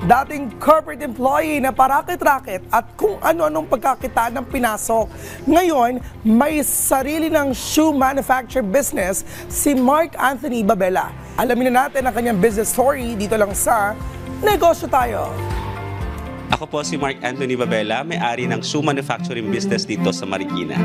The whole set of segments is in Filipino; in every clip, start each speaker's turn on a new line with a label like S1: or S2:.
S1: dating corporate employee na parakit-rakit at kung ano-anong pagkakita ng pinasok. Ngayon, may sarili ng shoe manufacture business si Mark Anthony Babela. Alamin na natin ang kanyang business story dito lang sa Negosyo Tayo.
S2: Ako po si Mark Anthony Babela, may-ari ng shoe manufacturing business dito sa Marikina.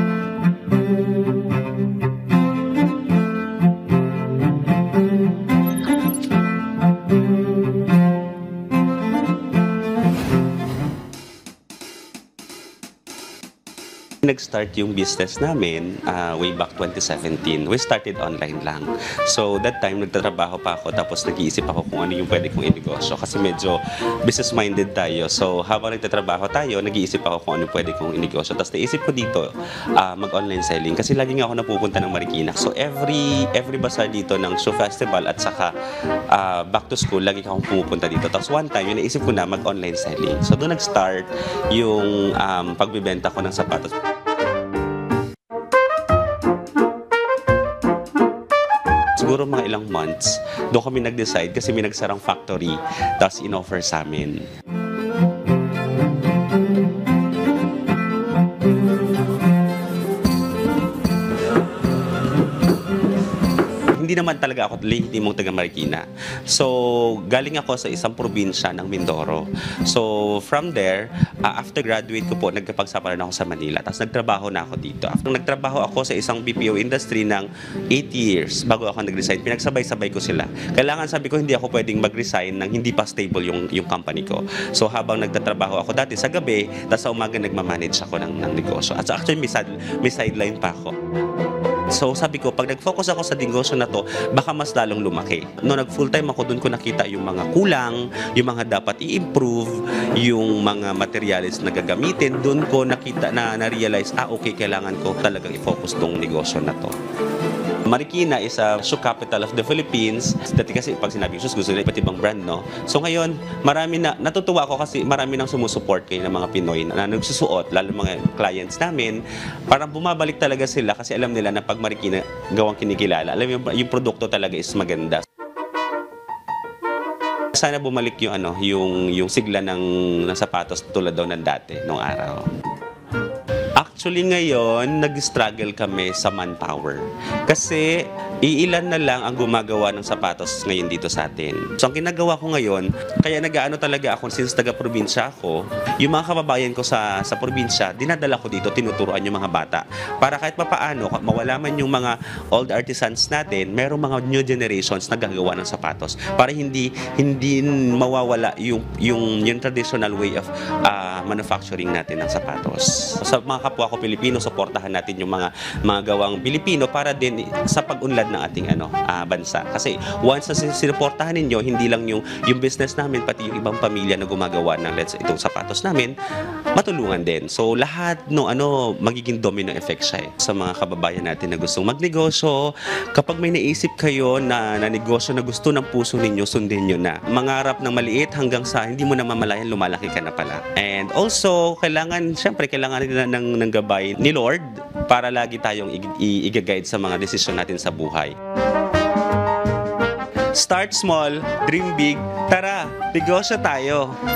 S2: Nag-start yung business namin way back 2017. We started online lang. So that time, nagtatrabaho pa ako tapos nag-iisip ako kung ano yung pwede kong inegosyo kasi medyo business-minded tayo. So habang nagtatrabaho tayo, nag-iisip ako kung ano pwede kong inegosyo. Tapos naisip ko dito mag-online selling kasi lagi nga ako napupunta ng Marikina. So every bazaar dito ng shoe festival at saka back to school, lagi akong pumupunta dito. Tapos one time, yun naisip ko na mag-online selling. So doon nag-start yung pagbibenta ko ng sapatos. Siguro mga ilang months, doon kami nag-decide kasi may nagsarang factory, tapos in-offer sa amin. Hindi naman talaga ako lehitimong taga Marikina. So, galing ako sa isang probinsya ng Mindoro. So, from there, after graduate ko po, nagkapagsapalaran ako sa Manila. Tapos nagtrabaho na ako dito. After nagtrabaho ako sa isang BPO industry ng 8 years bago ako nag-resign, pinagsabay-sabay ko sila. Kailangan sabi ko, hindi ako pwedeng mag-resign nang hindi pa stable yung company ko. So, habang nagtatrabaho ako dati sa gabi, tapos sa umaga nagmamanage ako ng negosyo. At actually, may sideline pa ako. So sabi ko, pag nag-focus ako sa negosyo na to, baka mas lalong lumaki. No, nag-full-time ako, doon ko nakita yung mga kulang, yung mga dapat i-improve, yung mga materials na gagamitin, doon ko nakita na-realize, okay, kailangan ko talagang i-focus tong negosyo na to. Marikina is a shoe capital of the Philippines. Dati kasi pag sinabing shoes, gusto nila iba't ibang brand, no? So ngayon, natutuwa ako kasi marami nang sumusuport kayo ng mga Pinoy na nagsusuot, lalo mga clients namin. Parang bumabalik talaga sila kasi alam nila na pag Marikina gawang kinikilala. Alam yung produkto talaga is maganda. Sana bumalik yung sigla ng sapatos tulad daw ng dati, nung araw. Actually ngayon, nag-struggle kami sa manpower. Kasi iilan na lang ang gumagawa ng sapatos ngayon dito sa atin. So ang ginagawa ko ngayon, kaya nag-aano talaga ako since taga-probinsya ako, yung mga kababayan ko sa probinsya, dinadala ko dito, tinuturuan yung mga bata. Para kahit papaano, mawala man yung mga old artisans natin, merong mga new generations na gagawa ng sapatos. Para hindi mawawala yung traditional way of manufacturing natin ng sapatos. Sa mga kapwa ko Pilipino, suportahan natin yung mga gawang Pilipino para din sa pag-unlad ng ating bansa. Kasi once na sinuportahan ninyo, hindi lang yung business namin, pati yung ibang pamilya na gumagawa ng itong sapatos namin, matulungan din. So lahat magiging domino effect siya sa mga kababayan natin na gustong magnegosyo. Kapag may naisip kayo na negosyo na gusto ng puso ninyo, sundin nyo na. Mangarap ng maliit hanggang sa hindi mo na mamalayan, lumalaki ka na pala. And also, syempre kailangan nila ng gabay ni Lord para lagi tayong i-guide sa mga desisyon natin sa buhay. Start small, dream big. Tara, negosyo tayo.